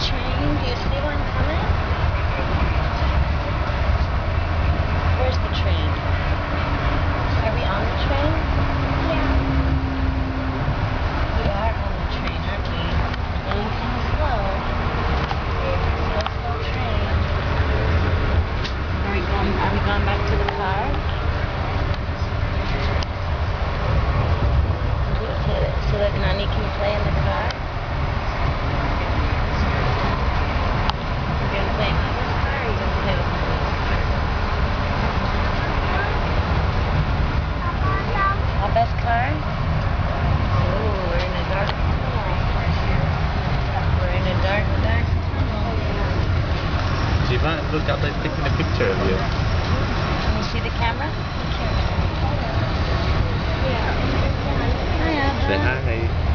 train. Do you see one coming? Where's the train? Are we on the train? Yeah. We are on the train, aren't we? Going kind of slow. Slow train. Are we going back to the car? So that Nani can play in the car? You're gonna play in Mama's car or are you gonna play with Nani? Papa's car? Oh, we're in a dark tunnel. We're in a dark tunnel. Jiva, look out, they're taking a picture of you. Can you see the camera? Say hi.